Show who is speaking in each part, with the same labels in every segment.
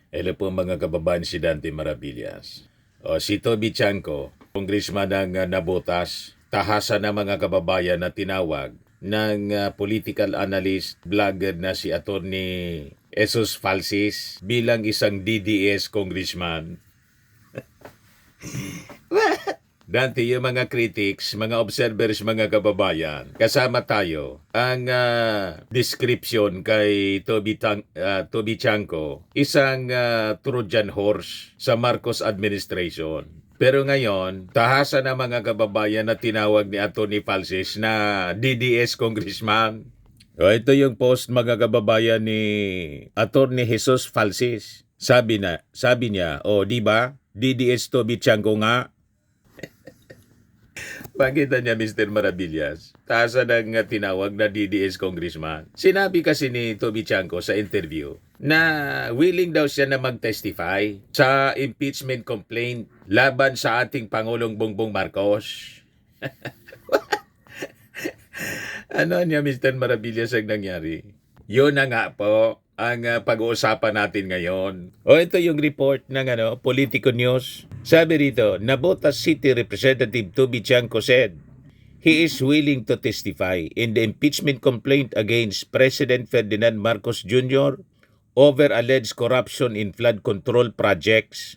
Speaker 1: Hello po mga kababayan, si Dante Maravillas. Si Toby Chanco, congressman ng Nabotas, tahasan ng mga kababayan na tinawag ng political analyst, vlogger na si Attorney Jesus Falsis bilang isang DDS congressman. Dante, yung mga critics, mga observers, mga kababayan, kasama tayo. Ang description kay Toby Chanco, isang Trojan horse sa Marcos administration. Pero ngayon, tahasan ng mga kababayan na tinawag ni Atty. Falsis na DDS congressman. Ito yung post mga kababayan ni Atty. Jesus Falsis. Sabi niya, di ba? DDS Toby Chanco nga. Pakita niya, Mr. Maravillas, tasa ng tinawag na DDS congressman. Sinabi kasi ni Toby Chanco sa interview na willing daw siya na mag-testify sa impeachment complaint laban sa ating Pangulong Bongbong Marcos. Ano niya, Mr. Maravillas, ang nangyari? Yun na nga po ang pag-uusapan natin ngayon. Ito yung report ng Politico News. Sabi rito, Navotas City Representative Toby Chanco said he is willing to testify in the impeachment complaint against President Ferdinand Marcos Jr. over alleged corruption in flood control projects.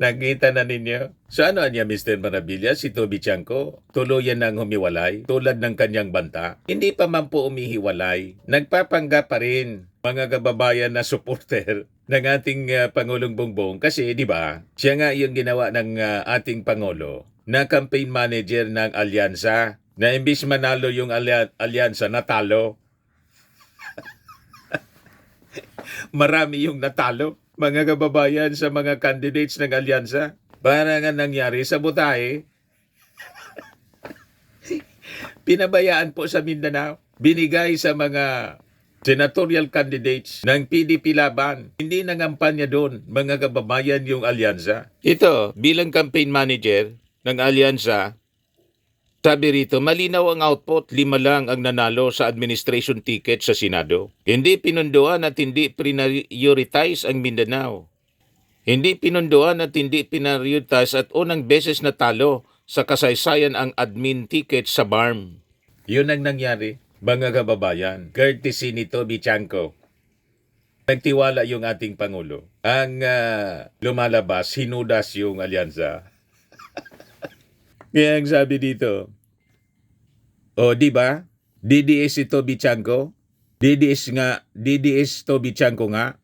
Speaker 1: Nakita na ninyo? So ano niya, Mr. Maravillas, si Toby Chanco? Tuluyan nang humiwalay, tulad ng kanyang banta. Hindi pa man po umihiwalay. Nagpapangga pa rin, mga kababayan na supporter ng ating Pangulong Bongbong. Kasi, di ba, siya nga yung ginawa ng ating Pangulo na campaign manager ng alyansa. Na imbis manalo yung alyansa, natalo. Marami yung natalo, mga kababayan, sa mga candidates ng alyansa. Para nga nangyari sa butahe, pinabayaan po sa Mindanao. Binigay sa mga senatorial candidates ng PDP Laban. Hindi nangampanya doon, mga kababayan, yung alyansa. Ito, bilang campaign manager ng alyansa, sabi rito, malinaw ang output, 5 lang ang nanalo sa administration ticket sa Senado. Hindi pinunduan at hindi prioritize ang Mindanao. Hindi pinunduan at hindi prioritize at unang beses natalo sa kasaysayan ang admin ticket sa BARM. Yun ang nangyari, mga kababayan. Courtesy ni Toby Chanco. Nagtiwala yung ating Pangulo. Ang lumalabas, hinudas yung alyansa. Kaya ang sabi dito, di ba? DDS si Toby Chanco? DDS Toby Chanco nga.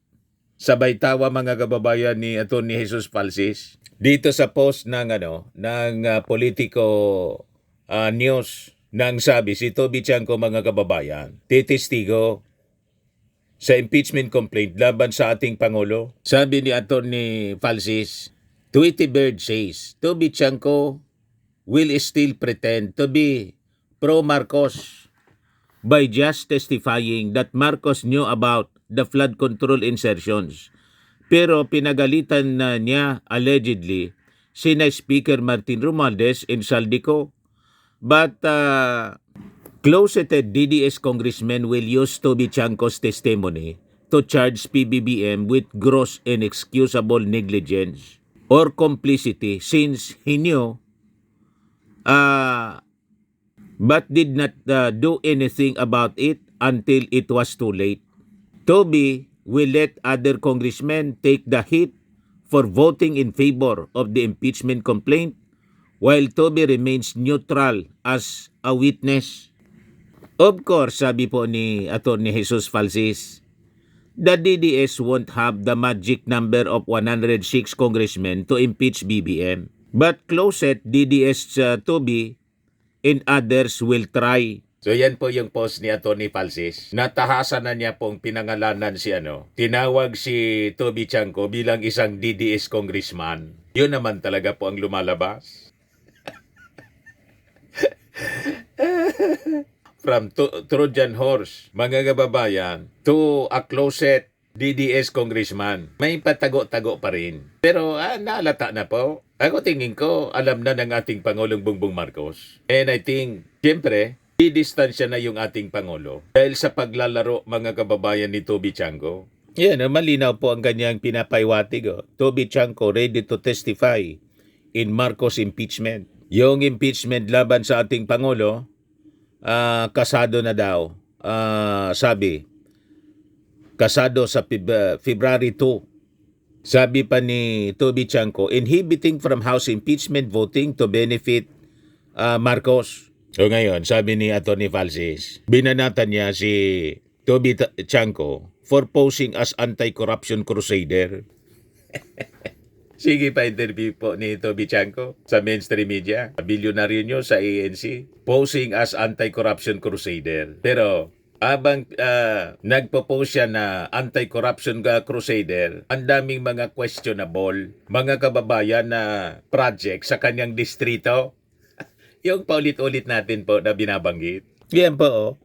Speaker 1: Sabay tawa mga kababayan ni Atty. Jesus Falsis. Dito sa post ng Politico News nang sabi si Toby Chanco, mga kababayan, titistigo sa impeachment complaint laban sa ating Pangulo. Sabi ni Atty. Falsis, Tweety Bird says, Toby Chanco will still pretend to be pro-Marcos by just testifying that Marcos knew about the flood control insertions. Pero pinagalitan na niya allegedly sina Speaker Martin Romualdez and Saldico. But closeted DDS congressmen will use Toby Chanco's testimony to charge PBBM with gross inexcusable negligence or complicity since he knew but did not do anything about it until it was too late. Toby will let other congressmen take the hit for voting in favor of the impeachment complaint while Toby remains neutral as a witness. Of course, sabi po ni Atty. Jesus Falsis, the DDS won't have the magic number of 106 congressmen to impeach BBM. But closet DDS Toby and others will try. So yan po yung post ni Atty. Falsis. Natahasan na niya pong pinangalanan tinawag si Toby Chanco bilang isang DDS congressman. Yun naman talaga po ang lumalabas. From Trojan horse, mga kababayan, to a closet DDS congressman. May patago-tago pa rin. Pero naalata na po. Ako tingin ko, alam na ng ating Pangulong Bongbong Marcos. And I think, siyempre, didistansya na yung ating Pangulo. Dahil sa paglalaro, mga kababayan, ni Toby Chanco. Yan, malinaw po ang kanyang pinapaywatig. Toby Chanco ready to testify in Marcos impeachment. Yung impeachment laban sa ating Pangulo, kasado na daw. Sabi, kasado sa February 2. Sabi pa ni Toby Chanco, inhibiting from House impeachment voting to benefit Marcos. So ngayon, sabi ni Atty. Falces, binanatan niya si Toby Chanco for posing as anti-corruption crusader. Sige pa interview po ni Toby Chanco sa mainstream media. Bilyonaryo nyo sa ANC, posing as anti-corruption crusader. Pero abang nagpo-post siya na anti-corruption crusader, ang daming mga questionable, mga kababayan na project sa kanyang distrito. Yung paulit-ulit natin po na binabanggit. Yan po.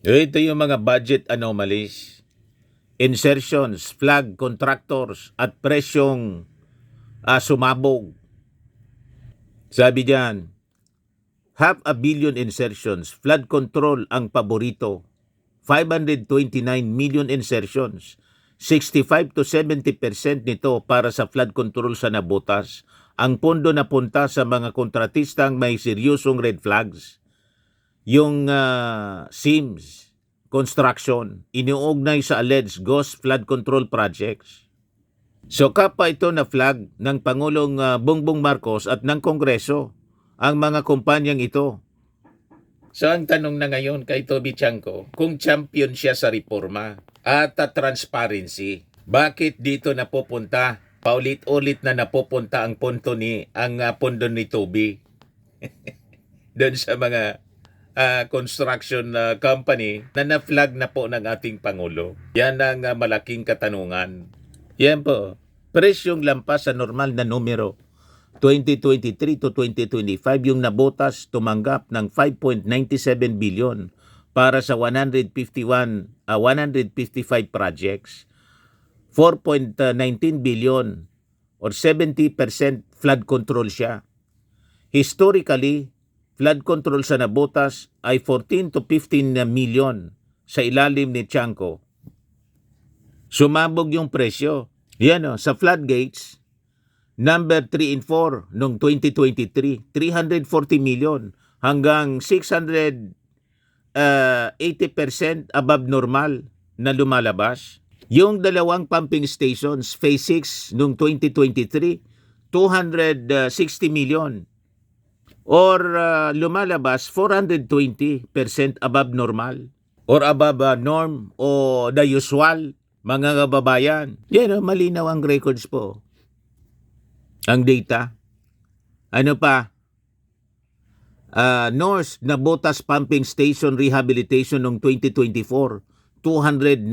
Speaker 1: Ito yung mga budget anomalies, insertions, flag contractors, at presyong sumabog. Sabi diyan, 500 million insertions, flood control ang paborito. 529 million insertions. 65 to 70% nito para sa flood control sa nabutas. Ang pondo na punta sa mga kontratistang may seryosong red flags. Yung SIMS, construction, iniuugnay sa alleged ghost flood control projects. So kapa ito na flag ng Pangulong Bongbong Marcos at ng Kongreso, ang mga kumpanyang ito. So ang tanong na ngayon kay Toby Chanco, kung champion siya sa reforma at transparency, bakit dito napupunta? Paulit-ulit na napupunta ang pondo ni Toby doon sa mga construction company na na-flag na po ng ating Pangulo. Yan ang malaking katanungan. Yan po, presyong lampas sa normal na numero. 2023 to 2025, yung nabotas tumanggap ng 5.97 billion para sa 155 projects. 4.19 billion or 70% flood control siya. Historically, flood control sa nabotas ay 14 to 15 million sa ilalim ni Chanco. Sumabog yung presyo. Yan sa floodgates, number 3 and 4 noong 2023, 340 million hanggang 680% above normal na lumalabas. Yung dalawang pumping stations, Phase 6 noong 2023, 260 million. Or lumalabas 420% above normal. Or above norm o the usual, mga kababayan. Yan malinaw ang records po. Ang data. Ano pa? North Nabotas Pumping Station Rehabilitation noong 2024, 299.7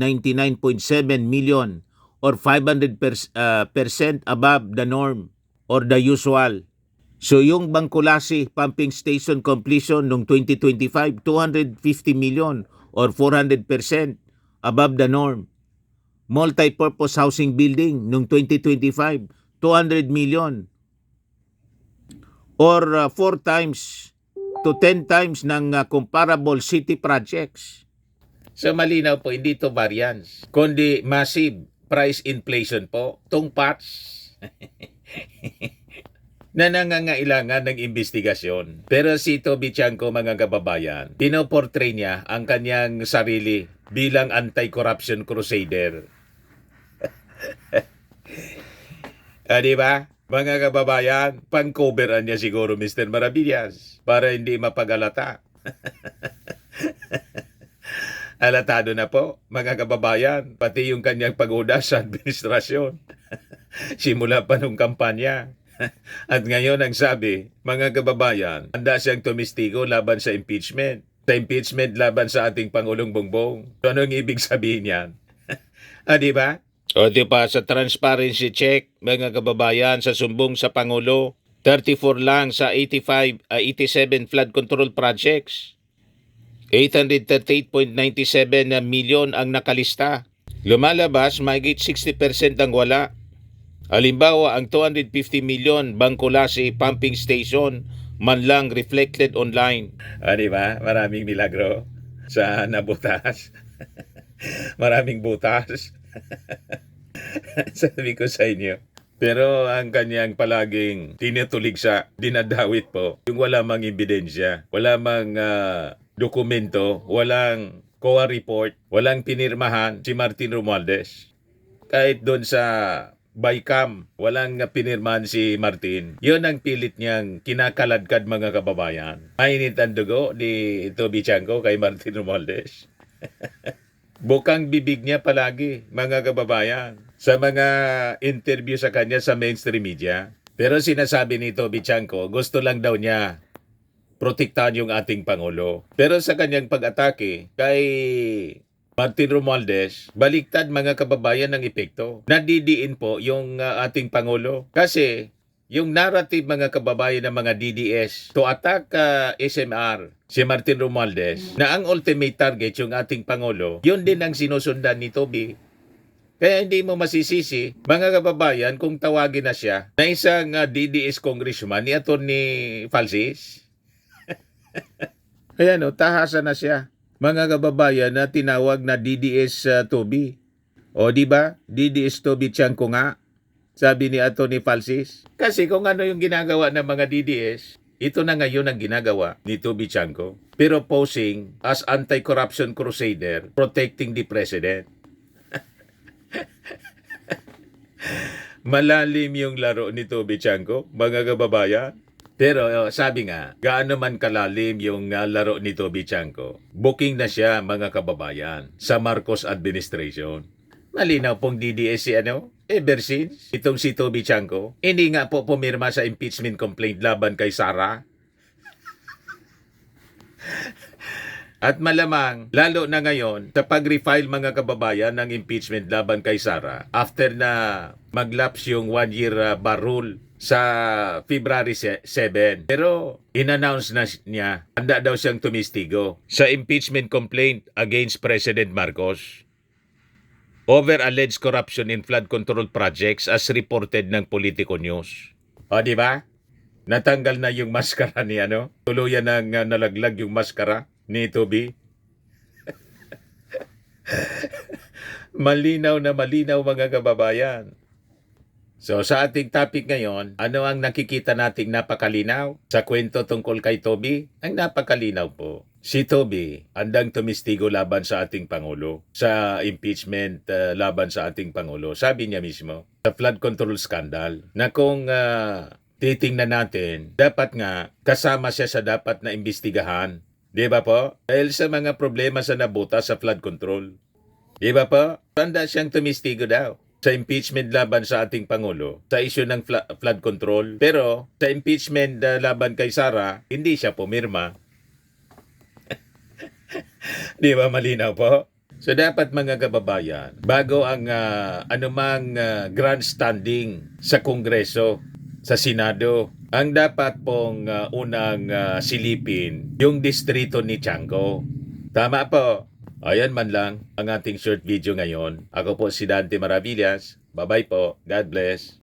Speaker 1: million or 500% above the norm or the usual. So yung Bangkulasi Pumping Station completion noong 2025, 250 million or 400% above the norm. Multi-purpose housing building noong 2025, 200 million or 4 times to 10 times ng comparable city projects. So malinaw po, hindi to variance, kundi massive price inflation po, tungpats na nangangailangan ng investigasyon. Pero si Toby Chanco, mga kababayan, pinoportray niya ang kanyang sarili bilang anti-corruption crusader. Di ba? Mga kababayan, pang-coveran niya siguro Mr. Maravillas para hindi mapagalata. Alatado na po, mga kababayan, pati yung kanyang pagoda sa administrasyon. Simula pa nung kampanya. At ngayon ang sabi, mga kababayan, handa siyang tumistigo laban sa impeachment. Sa impeachment laban sa ating Pangulong Bongbong. So anong ibig sabihin yan? Di ba? O di ba, sa transparency check, mga kababayan, sa sumbong sa Pangulo, 34 lang sa 87 flood control projects. 838.97 million ang nakalista. Lumalabas, mahigit 60% ang wala. Halimbawa, ang 250 million Bangkulasi pumping station man lang reflected online. Di ba? Maraming milagro sa nabutas. Maraming butas. Sabi ko sa inyo. Pero ang kanyang palaging tinutulig sa dinadawit po, yung wala mang ebidensya, wala mang dokumento, walang COA report, walang pinirmahan si Martin Romualdez. Kahit doon sa bycam, walang pinirmahan si Martin. Yun ang pilit niyang kinakaladkad mga kababayan. Mainit ang dugo ni Toby Chanco kay Martin Romualdez. Bukang bibig niya palagi, mga kababayan, sa mga interview sa kanya sa mainstream media. Pero sinasabi ni Toby Chanco, gusto lang daw niya protektahan yung ating Pangulo. Pero sa kanyang pag-atake kay Martin Romualdez, baliktad mga kababayan ng epekto. Nadidiin po yung ating Pangulo. Kasi yung narrative mga kababayan ng mga DDS to attack SMR, si Martin Romualdez, na ang ultimate target yung ating Pangulo, yun din ang sinusundan ni Toby. Kaya hindi mo masisisi, mga kababayan, kung tawagin na siya na isang DDS congressman ni Atty. Falsis. Kaya tahasan na siya, mga kababayan, na tinawag na DDS Toby. O di ba? DDS Toby Chanco nga, sabi ni Atty. Falsis. Kasi kung ano yung ginagawa ng mga DDS, ito na ngayon ang ginagawa ni Toby Chanco. Pero posing as anti-corruption crusader, protecting the president. Malalim yung laro ni Toby Chanco, mga kababayan. Pero sabi nga, gaano man kalalim yung laro ni Toby Chanco, booking na siya, mga kababayan, sa Marcos administration. Malinaw pong DDS si ever since itong si Toby Chanco, hindi nga po pumirma sa impeachment complaint laban kay Sara. At malamang, lalo na ngayon, sa pag-refile mga kababayan ng impeachment laban kay Sara, after na mag-lapse yung 1-year bar rule sa February 7. Pero in-announce na niya, handa daw siyang tumistigo sa impeachment complaint against President Marcos over alleged corruption in flood control projects as reported ng Politico News. O, di ba? Natanggal na yung maskara ni tuluyan nang nalaglag yung maskara ni Toby. Malinaw na malinaw, mga kababayan. So sa ating topic ngayon, ano ang nakikita nating napakalinaw sa kwento tungkol kay Toby? Ang napakalinaw po, si Toby andang tumistigo laban sa ating Pangulo, sa impeachment laban sa ating Pangulo. Sabi niya mismo, sa flood control scandal, na kung titingnan natin, dapat nga kasama siya sa dapat na imbestigahan. Di ba po? Dahil sa mga problema sa nabuta sa flood control. Di ba po? Tanda siyang tumistigo daw sa impeachment laban sa ating Pangulo, sa issue ng flood control. Pero sa impeachment laban kay Sara, hindi siya pumirma. Di ba malinaw po? So dapat, mga kababayan, bago ang anumang grandstanding sa Kongreso, sa Senado, ang dapat pong unang silipin yung distrito ni Chanco. Tama po. Ayan man lang ang ating short video ngayon. Ako po si Dante Maravillas. Bye-bye po. God bless.